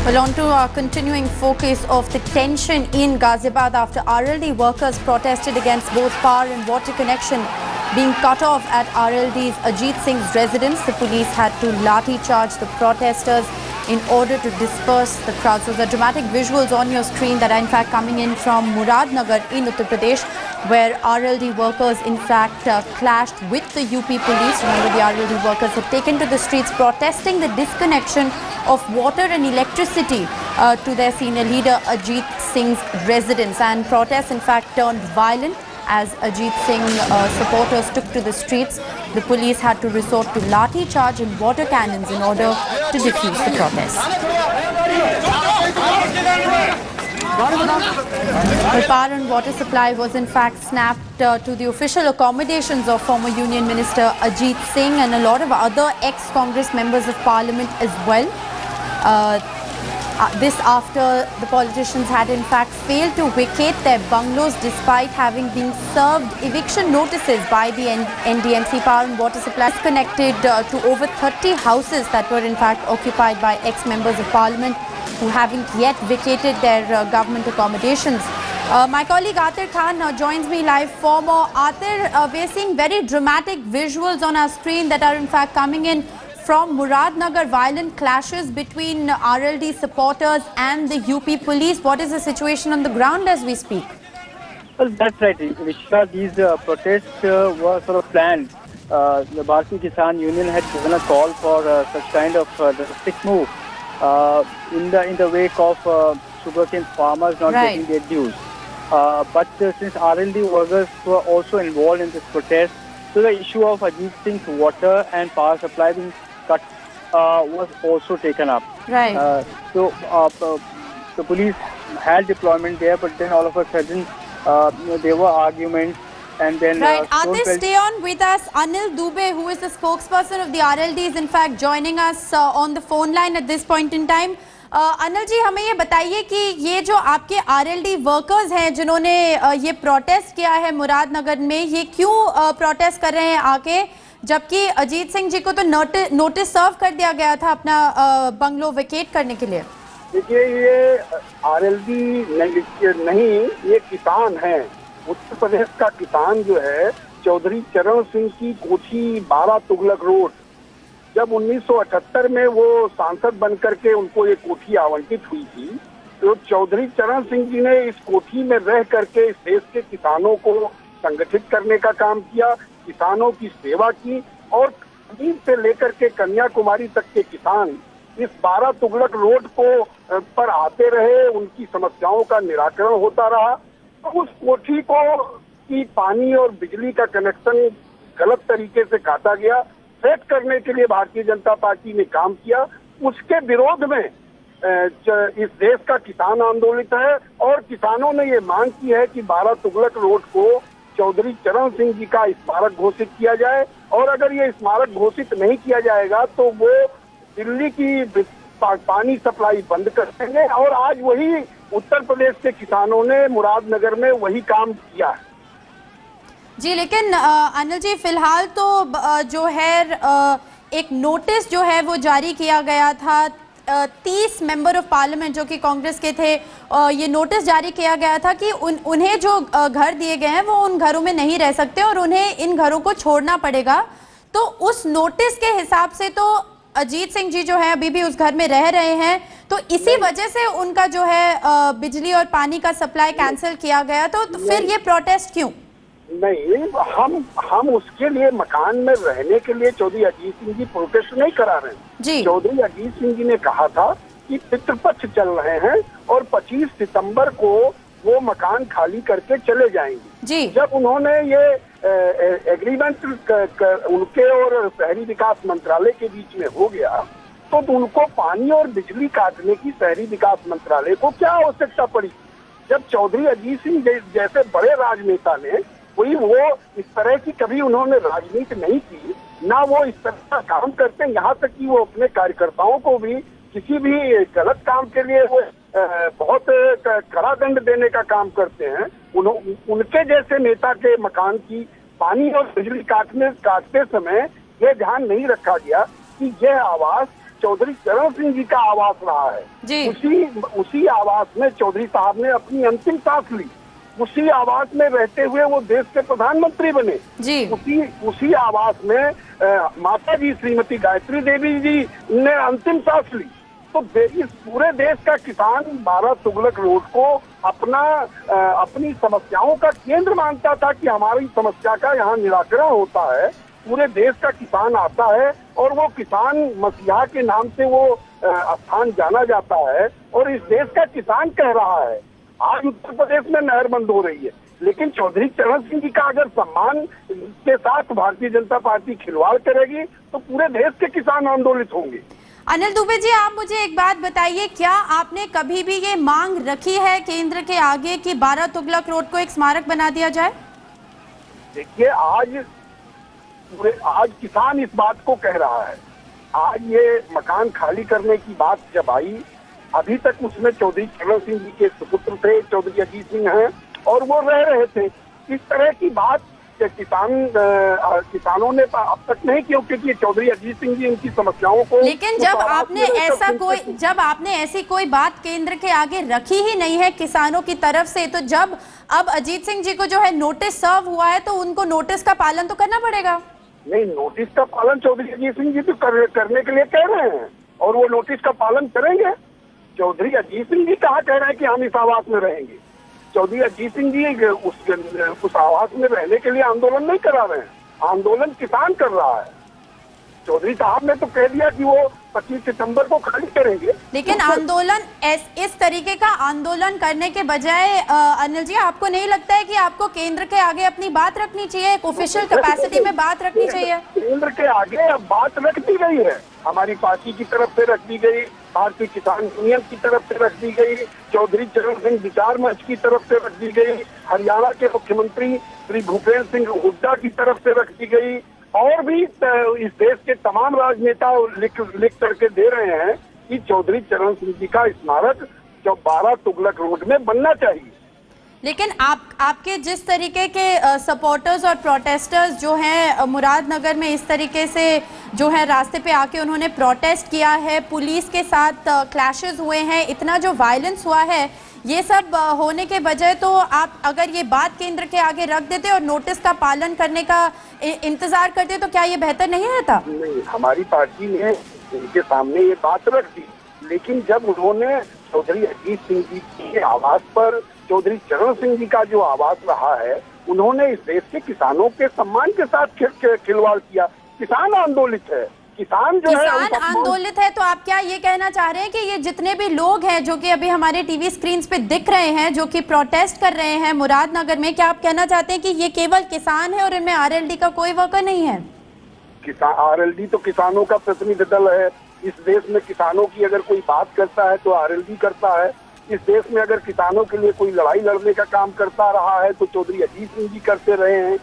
Well, on to our continuing focus of the tension in Ghaziabad after RLD workers protested against both power and water connection being cut off at RLD's Ajit Singh's residence. The police had to lathi-charge the protesters in order to disperse the crowd. So the dramatic visuals on your screen that are in fact coming in from Muradnagar in Uttar Pradesh, where RLD workers in fact clashed with the UP police. Remember, the RLD workers had taken to the streets protesting the disconnection of water and electricity to their senior leader Ajit Singh's residence. And protests in fact turned violent as Ajit Singh supporters took to the streets. The police had to resort to lathi charge and water cannons in order to defuse the protests. The power and water supply was in fact snapped to the official accommodations of former Union Minister Ajit Singh and a lot of other ex-Congress members of Parliament as well. This after the politicians had in fact failed to vacate their bungalows despite having been served eviction notices by the NDMC Power and Water Supply, connected to over 30 houses that were in fact occupied by ex-members of Parliament who haven't yet vacated their government accommodations. My colleague Atir Khan joins me live for more. Atir, we're seeing very dramatic visuals on our screen that are in fact coming in from Muradnagar, violent clashes between RLD supporters and the UP police. What is the situation on the ground as we speak? Well, that's right, Vishwa. These protests were sort of planned. The Bharatiya Kisan Union had given a call for such kind of drastic move in the wake of sugarcane farmers not getting their dues. But since RLD workers were also involved in this protest, so the issue of Ajit Singh's water and power supply being cut was also taken up. Right. So the police had deployment there, but then all of a sudden there were arguments, and then Atir, stay on with us. Anil Dubey, who is the spokesperson of the RLD, is in fact joining us on the phone line at this point in time. Anil ji, हमें ये बताइए कि ये जो आपके RLD workers हैं जिन्होंने ये प्रोटेस्ट किया है मुरादनगर में, ये क्यों प्रोटेस्ट कर रहे हैं आके, जबकि अजीत सिंह जी को तो नोटिस सर्व कर दिया गया था अपना बंगलो वेकेट करने के लिए? देखिए, ये आरएलडी नहीं, ये किसान हैं। उत्तर प्रदेश का किसान जो है, चौधरी चरण सिंह की कोठी 12 तुगलक रोड, जब 1978 में वो सांसद बनकर के उनको ये कोठी आवंटित हुई थी, तो चौधरी चरण सिंह जी ने इस कोठी में रह करके इस देश के किसानों को संगठित करने का काम किया, किसानों की सेवा की, और कश्मीर से लेकर के कन्याकुमारी तक के किसान इस 12 तुगलक रोड को पर आते रहे, उनकी समस्याओं का निराकरण होता रहा। तो उस कोठी को की पानी और बिजली का कनेक्शन गलत तरीके से काटा गया, सेट करने के लिए भारतीय जनता पार्टी ने काम किया। उसके विरोध में इस देश का किसान आंदोलित है और किसानों ने ये मांग की है कि 12 तुगलक रोड को चौधरी चरण सिंह जी का स्मारक घोषित किया जाए, और अगर ये स्मारक घोषित नहीं किया जाएगा तो वो दिल्ली की पानी सप्लाई बंद कर देंगे। और आज वही उत्तर प्रदेश के किसानों ने मुरादनगर में वही काम किया है। जी, लेकिन अनिल जी, फिलहाल तो जो है एक नोटिस जो है वो जारी किया गया था 30 मेंबर ऑफ पार्लियामेंट जो कि कांग्रेस के थे, ये नोटिस जारी किया गया था कि उन्हें जो घर दिए गए हैं वो उन घरों में नहीं रह सकते और उन्हें इन घरों को छोड़ना पड़ेगा। तो उस नोटिस के हिसाब से तो अजीत सिंह जी जो है अभी भी उस घर में रह रहे हैं, तो इसी वजह से उनका जो है बिजली और पानी का सप्लाई कैंसिल किया गया। तो फिर ये प्रोटेस्ट क्यों? नहीं, हम उसके लिए मकान में रहने के लिए चौधरी अजीत सिंह जी प्रोटेस्ट नहीं करा रहे हैं। चौधरी अजीत सिंह जी ने कहा था कि पितृपक्ष चल रहे हैं और 25 सितंबर को वो मकान खाली करके चले जाएंगे। जब उन्होंने ये एग्रीमेंट उनके और शहरी विकास मंत्रालय के बीच में हो गया, तो उनको पानी और बिजली काटने की शहरी विकास मंत्रालय को क्या आवश्यकता पड़ी? जब चौधरी अजीत सिंह जैसे बड़े राजनेता ने कोई वो इस तरह की कभी उन्होंने राजनीति नहीं की, ना वो इस तरह का काम करते हैं, यहाँ तक कि वो अपने कार्यकर्ताओं को भी किसी भी गलत काम के लिए वो बहुत कड़ा दंड देने का काम करते हैं। उनके जैसे नेता के मकान की पानी और बिजली काटते समय ये ध्यान नहीं रखा गया कि यह आवास चौधरी चरण सिंह जी का आवास रहा है। उसी आवास में चौधरी साहब ने अपनी अंतिम सांस ली। उसी आवास में रहते हुए वो देश के प्रधानमंत्री बने। उसी आवास में माता जी श्रीमती गायत्री देवी जी ने अंतिम सांस ली। तो इस पूरे देश का किसान 12 तुगलक रोड को अपनी समस्याओं का केंद्र मानता था कि हमारी समस्या का यहाँ निराकरण होता है। पूरे देश का किसान आता है और वो किसान मसीहा के नाम से वो स्थान जाना जाता है और इस देश का किसान कह रहा है। आज उत्तर प्रदेश में नहर बंद हो रही है, लेकिन चौधरी चरण सिंह जी का अगर सम्मान के साथ भारतीय जनता पार्टी खिलवाड़ करेगी तो पूरे देश के किसान आंदोलित होंगे। अनिल दुबे जी, आप मुझे एक बात बताइए, क्या आपने कभी भी ये मांग रखी है केंद्र के आगे कि 12 तुगलक रोड को एक स्मारक बना दिया जाए? देखिए, आज किसान इस बात को कह रहा है। आज ये मकान खाली करने की बात जब आई, अभी तक उसमें चौधरी चरण सिंह जी के सुपुत्र थे, चौधरी अजीत सिंह हैं, और वो रह रहे थे। इस तरह की बात किसानों ने अब तक नहीं की, क्योंकि चौधरी अजीत सिंह जी इनकी समस्याओं को। लेकिन जब आपने ऐसी कोई बात केंद्र के आगे रखी ही नहीं है किसानों की तरफ से, तो जब अब अजीत सिंह जी को जो है नोटिस सर्व हुआ है तो उनको नोटिस का पालन तो करना पड़ेगा। नहीं, नोटिस का पालन चौधरी अजीत सिंह जी तो करने के लिए कह रहे हैं और वो नोटिस का पालन करेंगे। चौधरी अजीत सिंह जी कहाँ कह रहे हैं कि हम इस आवास में रहेंगे? चौधरी अजीत सिंह जी उस आवास में रहने के लिए आंदोलन नहीं करा रहे हैं, आंदोलन किसान कर रहा है। चौधरी साहब ने तो कह दिया कि वो 25 सितंबर को खाली करेंगे। लेकिन आंदोलन इस तरीके का आंदोलन करने के बजाय अनिल जी, आपको नहीं लगता है कि आपको केंद्र के आगे अपनी बात रखनी चाहिए, एक ऑफिशियल कैपेसिटी में बात रखनी चाहिए? केंद्र के आगे अब बात रख दी गई है, हमारी पार्टी की तरफ से रख दी गई, भारतीय किसान यूनियन की तरफ से रख दी गई, चौधरी चरण सिंह विचार मंच की तरफ से रख दी गई, हरियाणा के मुख्यमंत्री श्री भूपेंद्र सिंह हुड्डा की तरफ से रख दी गई, और भी इस देश के तमाम राजनेता लिख करके दे रहे हैं कि चौधरी चरण सिंह जी का स्मारक जो 12 तुगलक रोड में बनना चाहिए। लेकिन आपके जिस तरीके के सपोर्टर्स और प्रोटेस्टर्स जो हैं मुरादनगर में इस तरीके से जो है रास्ते पे आके उन्होंने प्रोटेस्ट किया है, पुलिस के साथ क्लैशेस हुए हैं, इतना जो वायलेंस हुआ है, ये सब होने के बजाय तो आप अगर ये बात केंद्र के आगे रख देते और नोटिस का पालन करने का इंतजार करते तो क्या ये बेहतर नहीं रहता? नहीं, हमारी पार्टी ने इनके सामने ये बात रख दी, लेकिन जब उन्होंने चौधरी अजीत सिंह जी के आवास पर चौधरी चरण सिंह जी का जो आवास रहा है, उन्होंने इस देश के किसानों के सम्मान के साथ खिलवाड़ किया। किसान आंदोलित है, किसान आंदोलित है। तो आप क्या ये कहना चाह रहे हैं कि ये जितने भी लोग हैं जो कि अभी हमारे टीवी स्क्रीन पे दिख रहे हैं, जो कि प्रोटेस्ट कर रहे हैं मुरादनगर में, क्या आप कहना चाहते हैं कि ये केवल किसान है और इनमें आरएलडी का कोई वर्कर नहीं है? आरएलडी तो किसानों का प्रतिनिधि दल है। इस देश में किसानों की अगर कोई बात करता है तो आरएलडी करता है। इस देश में अगर किसानों के लिए कोई लड़ाई लड़ने का काम करता रहा है तो चौधरी अजीत सिंह जी करते रहे हैं।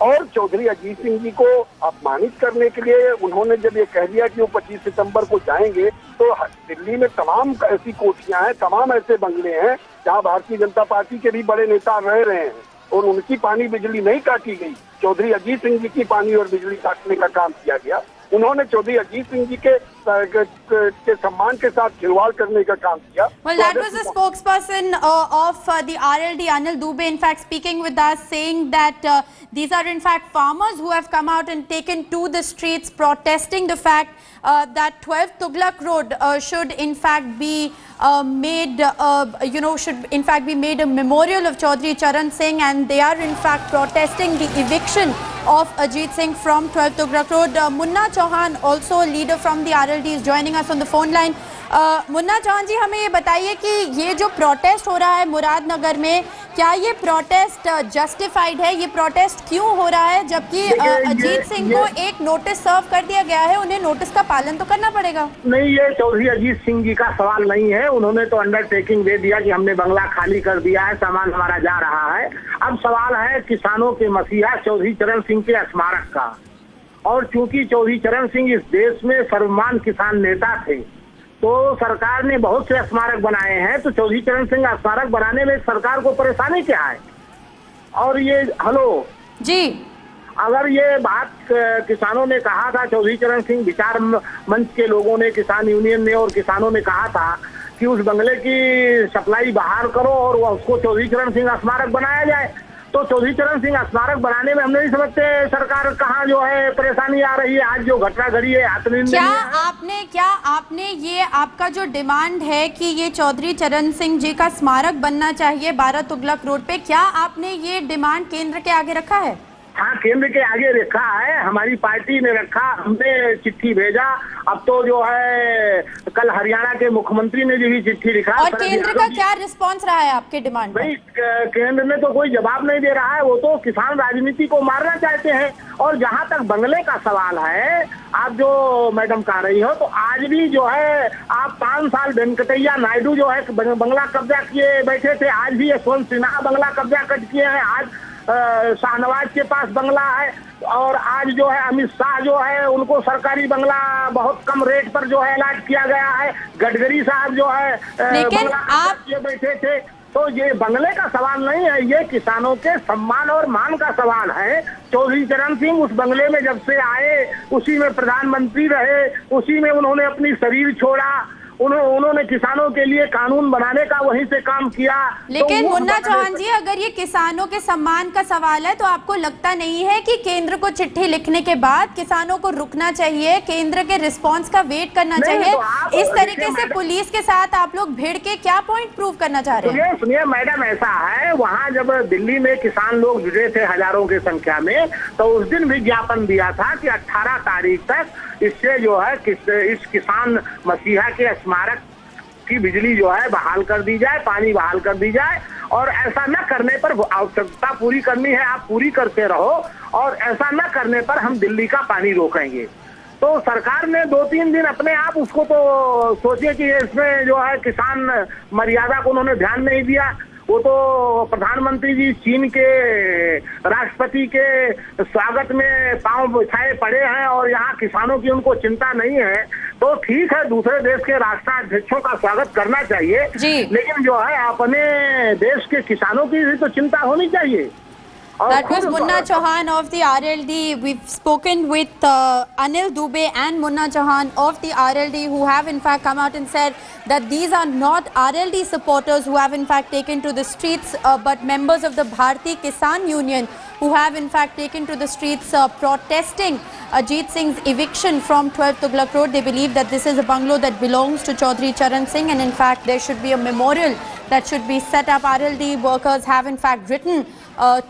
और चौधरी अजीत सिंह जी को अपमानित करने के लिए उन्होंने जब ये कह दिया कि वो 25 सितंबर को जाएंगे, तो दिल्ली में तमाम ऐसी कोठियां हैं, तमाम ऐसे बंगले हैं जहां भारतीय जनता पार्टी के भी बड़े नेता रह रहे हैं और उनकी पानी बिजली नहीं काटी गई। चौधरी अजीत सिंह जी की पानी और बिजली काटने का काम किया गया। उन्होंने चौधरी अजीत सिंह जी के सम्मान के साथ खिलवाड़ करने का काम किया। Well, that was the spokesperson of the RLD, Anil Dubey, in fact speaking with us, saying that these are in fact farmers who have come out and taken to the streets protesting the fact that 12th Tughlaq Road should in fact be made, should in fact be made a memorial of Chaudhry Charan Singh, and they are in fact protesting the eviction of Ajit Singh from 12th Tughlaq Road. Munna Chauhan, also a leader from the RLD, is joining us on the phone line. Munna Chauhan जी, हमें ये बताइए कि ये जो protest हो रहा है मुरादनगर में, क्या ये प्रोटेस्ट जस्टिफाइड है? ये प्रोटेस्ट क्यों हो रहा है जबकि अजीत सिंह को एक नोटिस सर्व कर दिया गया है? उन्हें नोटिस का पालन तो करना पड़ेगा। नहीं, ये चौधरी अजीत सिंह जी का सवाल नहीं है। उन्होंने तो अंडरटेकिंग दे दिया कि हमने बंगला खाली कर दिया है, सामान हमारा जा रहा है। अब सवाल है किसानों के मसीहा चौधरी चरण सिंह के स्मारक का, और चूंकि चौधरी चरण सिंह इस देश में सर्वमान्य किसान नेता थे तो सरकार ने बहुत से स्मारक बनाए हैं, तो चौधरी चरण सिंह स्मारक बनाने में सरकार को परेशानी क्या है? और ये हेलो जी, अगर ये बात किसानों ने कहा था, चौधरी चरण सिंह विचार मंच के लोगों ने, किसान यूनियन ने और किसानों ने कहा था कि उस बंगले की सप्लाई बहाल करो और उसको चौधरी चरण सिंह स्मारक बनाया जाए, तो चौधरी चरण सिंह स्मारक बनाने में हम नहीं समझते सरकार कहाँ जो है परेशानी आ रही है। आज जो घटना घड़ी है क्या आपने ये आपका जो डिमांड है कि ये चौधरी चरण सिंह जी का स्मारक बनना चाहिए 12 तुगलक रोड पे, क्या आपने ये डिमांड केंद्र के आगे रखा है? हाँ, केंद्र के आगे रखा है, हमारी पार्टी ने रखा, हमने चिट्ठी भेजा। अब तो जो है कल हरियाणा के मुख्यमंत्री ने भी चिट्ठी लिखा। और केंद्र का क्या रिस्पांस रहा है आपके डिमांड भाई? केंद्र ने तो कोई जवाब नहीं दे रहा है, वो तो किसान राजनीति को मारना चाहते हैं। और जहाँ तक बंगले का सवाल है, आप जो मैडम कह रही हो, तो आज भी जो है आप 5 साल वेंकटैया नायडू जो है बंगला कब्जा किए बैठे थे, आज भी यशवंत सिन्हा बंगला कब्जा कर किए हैं, आज शाहनवाज के पास बंगला है, और आज जो है अमित शाह जो है उनको सरकारी बंगला बहुत कम रेट पर जो है अलॉट किया गया है, गडकरी साहब जो है लेकिन आप ये बैठे थे। तो ये बंगले का सवाल नहीं है, ये किसानों के सम्मान और मान का सवाल है। चौधरी चरण सिंह उस बंगले में जब से आए, उसी में प्रधानमंत्री रहे, उसी में उन्होंने अपनी शरीर छोड़ा, उन्होंने किसानों के लिए कानून बनाने का वहीं से काम किया। लेकिन मुन्ना चौहान जी, अगर ये किसानों के सम्मान का सवाल है तो आपको लगता नहीं है कि केंद्र को चिट्ठी लिखने के बाद किसानों को रुकना चाहिए, केंद्र के रिस्पांस का वेट करना चाहिए? तो इस तरीके से पुलिस के साथ आप लोग भिड़ के क्या पॉइंट प्रूव करना चाह रहे हैं? सुनिए मैडम, ऐसा है, वहाँ जब दिल्ली में किसान लोग जुड़े थे हजारों की संख्या में, तो उस दिन भी ज्ञापन दिया था कि 18 तारीख तक इससे जो है इस किसान मसीहा के स्मारक की बिजली जो है बहाल कर दी जाए, पानी बहाल कर दी जाए। और ऐसा न करने पर, आवश्यकता पूरी करनी है आप पूरी करते रहो, और ऐसा न करने पर हम दिल्ली का पानी रोकेंगे। तो सरकार ने 2-3 दिन अपने आप उसको तो सोचे कि इसमें जो है किसान मर्यादा को उन्होंने ध्यान नहीं दिया। वो तो प्रधानमंत्री जी चीन के राष्ट्रपति के स्वागत में पांव बिछाए पड़े हैं, और यहाँ किसानों की उनको चिंता नहीं है। तो ठीक है, दूसरे देश के राष्ट्राध्यक्षों का स्वागत करना चाहिए, लेकिन जो है अपने देश के किसानों की भी तो चिंता होनी चाहिए। That was Munna Chauhan of the RLD. We've spoken with Anil Dubey and Munna Chauhan of the RLD, who have in fact come out and said that these are not RLD supporters who have in fact taken to the streets, but members of the Bharati Kisan Union who have in fact taken to the streets protesting Ajit Singh's eviction from 12 Tughlaq Road. They believe that this is a bungalow that belongs to Chaudhry Charan Singh, and in fact there should be a memorial that should be set up. RLD workers have in fact written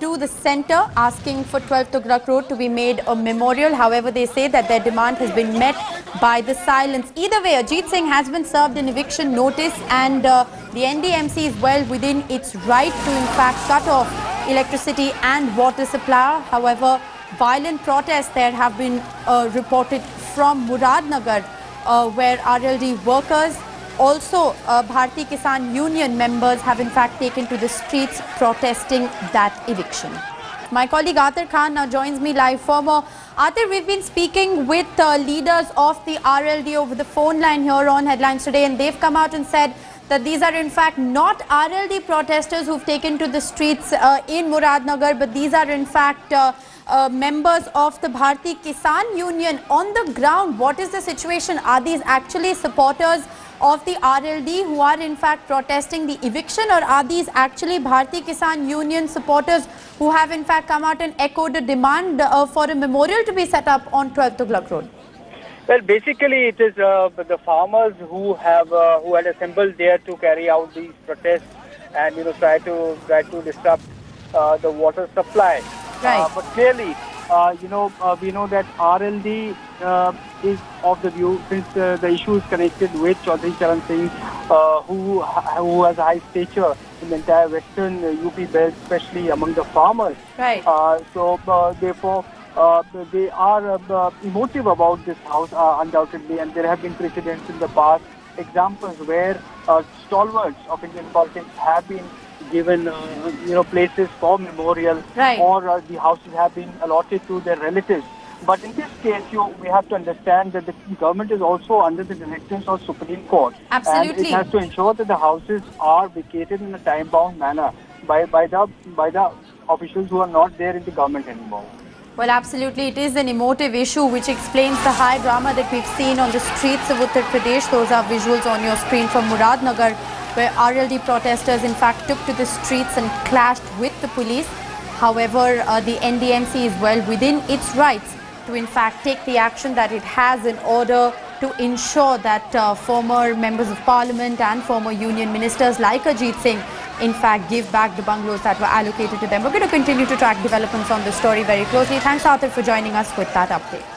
to the centre asking for 12 Tughlaq Road to be made a memorial. However, they say that their demand has been met by the silence. Either way, Ajit Singh has been served an eviction notice, and the NDMC is well within its right to in fact cut off electricity and water supply. However, violent protests there have been reported from Muradnagar, where RLD workers, also Bharati Kisan Union members have in fact taken to the streets protesting that eviction. My colleague Atir Khan now joins me live for more. Atir, we've been speaking with leaders of the RLD over the phone line here on Headlines Today, and they've come out and said that these are in fact not RLD protesters who've taken to the streets in Muradnagar, but these are in fact members of the Bharati Kisan Union on the ground. What is the situation? Are these actually supporters of the RLD who are in fact protesting the eviction, or are these actually Bharati Kisan Union supporters who have in fact come out and echoed a demand for a memorial to be set up on 12 Tughlaq Road? Well, basically it is the farmers who had assembled there to carry out these protests and try to disrupt the water supply. Right. But clearly, we know that RLD is of the view, since the issue is connected with Chaudhry Charan Singh, who has a high stature in the entire western UP belt, especially among the farmers. Right. Therefore, they are emotive about this house, undoubtedly, and there have been precedents in the past, examples where stalwarts of Indian politics have been given places for memorial, right, or the houses have been allotted to their relatives. But in this case, we have to understand that the government is also under the directives of Supreme Court. Absolutely. And it has to ensure that the houses are vacated in a time-bound manner by the officials who are not there in the government anymore. Well, absolutely. It is an emotive issue which explains the high drama that we've seen on the streets of Uttar Pradesh. Those are visuals on your screen from Muradnagar, where RLD protesters in fact took to the streets and clashed with the police. However, the NDMC is well within its rights to in fact take the action that it has in order to ensure that former members of parliament and former union ministers like Ajit Singh in fact give back the bungalows that were allocated to them. We're going to continue to track developments on this story very closely. Thanks, Arthur, for joining us with that update.